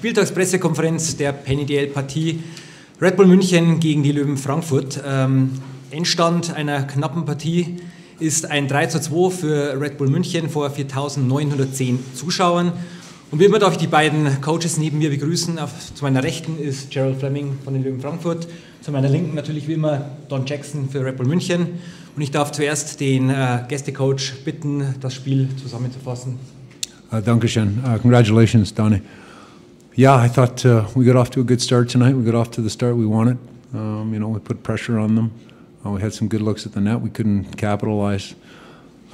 Spieltagspressekonferenz der Penny DL-Partie Red Bull München gegen die Löwen Frankfurt. Endstand einer knappen Partie ist ein 3:2 für Red Bull München vor 4.910 Zuschauern. Und wie immer darf ich die beiden Coaches neben mir begrüßen. Zu meiner Rechten ist Gerald Fleming von den Löwen Frankfurt. Zu meiner Linken natürlich wie immer Don Jackson für Red Bull München. Und ich darf zuerst den Gästecoach bitten, das Spiel zusammenzufassen. Dankeschön. Congratulations, Donnie. Yeah, I thought we got off to a good start tonight. We got off to the start we wanted. We put pressure on them. We had some good looks at the net. We couldn't capitalize.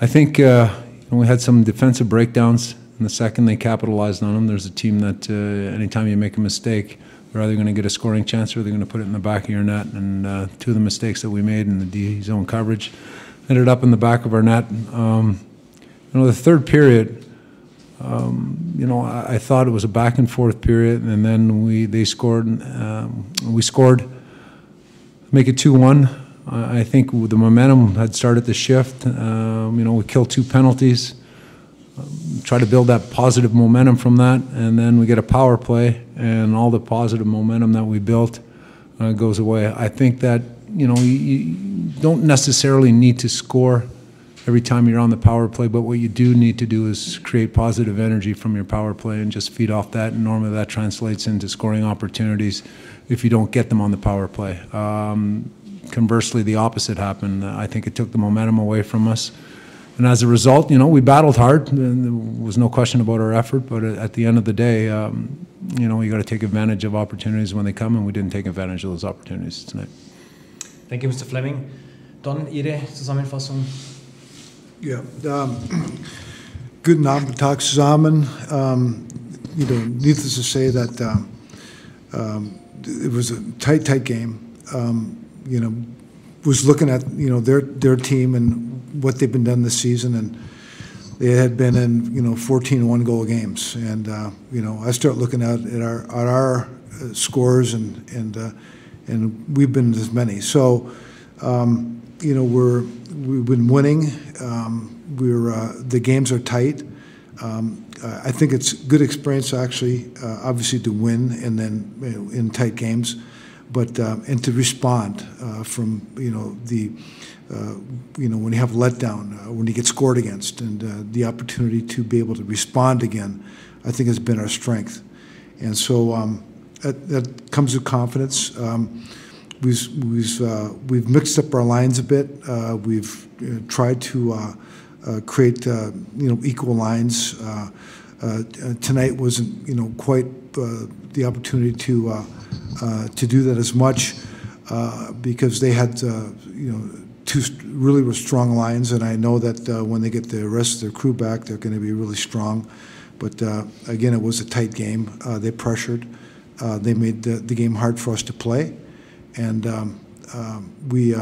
I think we had some defensive breakdowns in the second. They capitalized on them. There's a team that anytime you make a mistake, they're either going to get a scoring chance or they're going to put it in the back of your net. And two of the mistakes that we made in the D-zone coverage ended up in the back of our net. The third period, I thought it was a back and forth period, and then they scored. We scored, make it 2-1. I think the momentum had started to shift. We killed 2 penalties, try to build that positive momentum from that, and then we get a power play, and all the positive momentum that we built goes away. I think that you don't necessarily need to score every time you're on the power play, but what you do need to do is create positive energy from your power play and just feed off that, and normally that translates into scoring opportunities if you don't get them on the power play. Conversely, the opposite happened. I think it took the momentum away from us. And as a result, we battled hard. And there was no question about our effort, but at the end of the day, you got to take advantage of opportunities when they come, and we didn't take advantage of those opportunities tonight. Thank you, Mr. Fleming. Don, Ihre Zusammenfassung? Ja, guten Nachmittag zusammen. Needless to say that it was a tight game. Was looking at their team and what they've been done this season, and they had been in 14 one-goal games, and I start looking at our scores and we've been as many. So we've been winning. The games are tight. I think it's good experience actually, obviously to win and then in tight games, but and to respond from when you have letdown, when you get scored against, and the opportunity to be able to respond again, I think has been our strength, and so that comes with confidence. We've mixed up our lines a bit. We've tried to create equal lines. Tonight wasn't quite the opportunity to do that as much because they had two really strong lines, and I know that when they get the rest of their crew back, they're going to be really strong. But again, it was a tight game. They pressured. They made the game hard for us to play, and we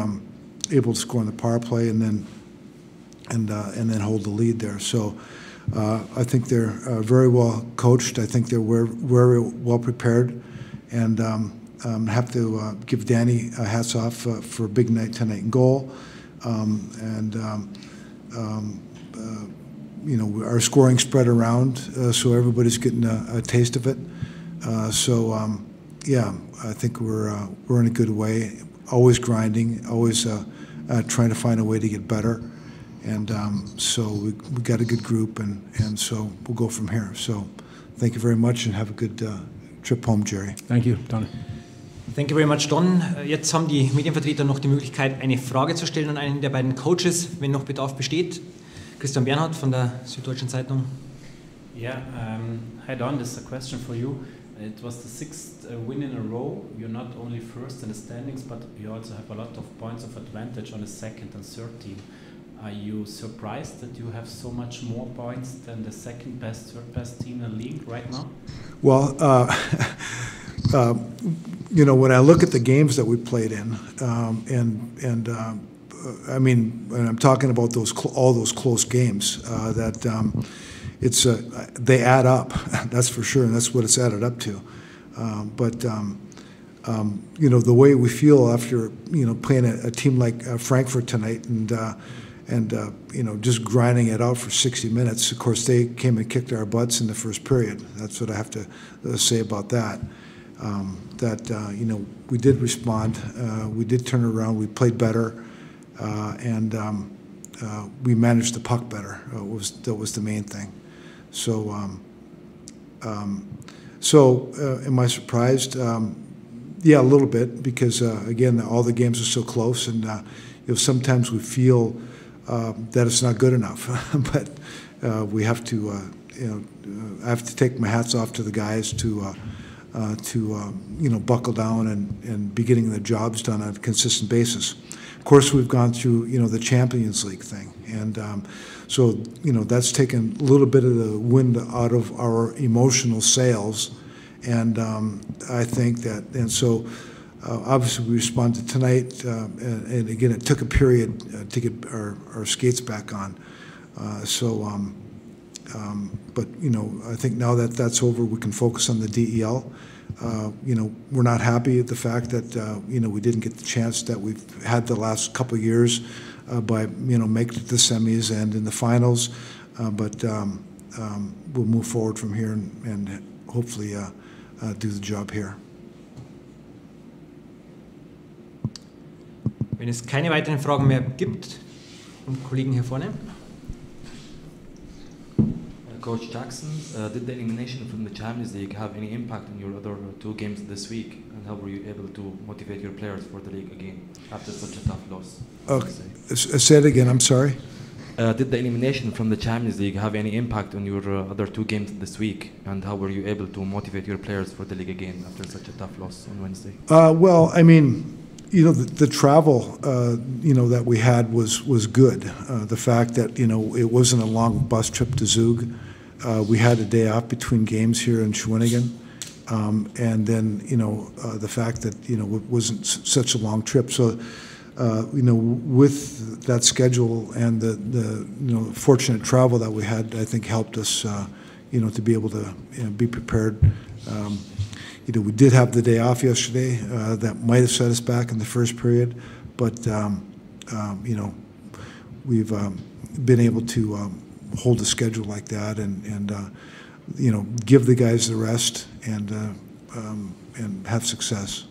able to score on the power play and then hold the lead there. So I think they're very well coached. I think they're very well prepared, and have to give Danny hats off for a big night tonight in goal. Our scoring spread around, so everybody's getting a taste of it. I think we're in a good way. Always grinding, always trying to find a way to get better, and so we got a good group, and so we'll go from here. So thank you very much, and have a good trip home, Jerry. Thank you, Don. Thank you very much, Don. Jetzt haben die Medienvertreter noch die Möglichkeit, eine Frage zu stellen an einen der beiden Coaches, wenn noch Bedarf besteht. Christian Bernhard von der Süddeutschen Zeitung. Yeah, hi Don, this is a question for you. It was the 6th win in a row. You're not only first in the standings, but you also have a lot of points of advantage on the second and third team. Are you surprised that you have so much more points than the second best, third best team in the league right now? Well, when I look at the games that we played in, I mean, when I'm talking about all those close games, they add up. That's for sure, and that's what it's added up to. The way we feel after playing a team like Frankfurt tonight, just grinding it out for 60 minutes. Of course, they came and kicked our butts in the first period. That's what I have to say about that. We did respond. We did turn it around. We played better, and we managed the puck better. That was the main thing. So, am I surprised? Yeah, a little bit, because again, all the games are so close, and sometimes we feel that it's not good enough. But we have to, I have to take my hats off to the guys to buckle down and be getting the jobs done on a consistent basis. Of course, we've gone through, the Champions League thing, and so that's taken a little bit of the wind out of our emotional sails, and I think that, and so obviously we responded tonight, and again, it took a period to get our skates back on. But I think now that that's over, we can focus on the DEL. We're not happy at the fact that we didn't get the chance that we've had the last couple of years by making it to the semis and in the finals, but we'll move forward from here and hopefully do the job here. Wenn es keine weiteren Fragen mehr gibt, vom Kollegen hier vorne. Coach Jackson, did the elimination from the Champions League have any impact on your other two games this week? And how were you able to motivate your players for the league again after such a tough loss? Say it again, I'm sorry. Did the elimination from the Champions League have any impact on your other two games this week? And how were you able to motivate your players for the league again after such a tough loss on Wednesday? Well, I mean, the travel, that we had was good. The fact that, it wasn't a long bus trip to Zug. We had a day off between games here in Shawinigan. And then, the fact that, it wasn't such a long trip. So, with that schedule and the fortunate travel that we had, I think helped us, to be able to be prepared. We did have the day off yesterday. That might have set us back in the first period, but we've been able to hold a schedule like that and give the guys the rest and have success.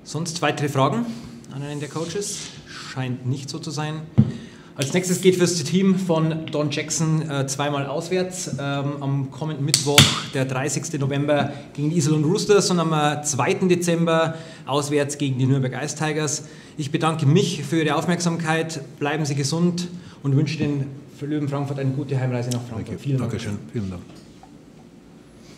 Sonst weitere Fragen an einen der Coaches? Scheint nicht so zu sein. Als nächstes geht fürs Team von Don Jackson zweimal auswärts. Am kommenden Mittwoch, der 30. November, gegen die Iserlohn Roosters und am 2. Dezember auswärts gegen die Nürnberg Ice Tigers. Ich bedanke mich für Ihre Aufmerksamkeit. Bleiben Sie gesund und wünsche den Löwen Frankfurt eine gute Heimreise nach Frankfurt. Vielen Dank. Dankeschön. Vielen Dank.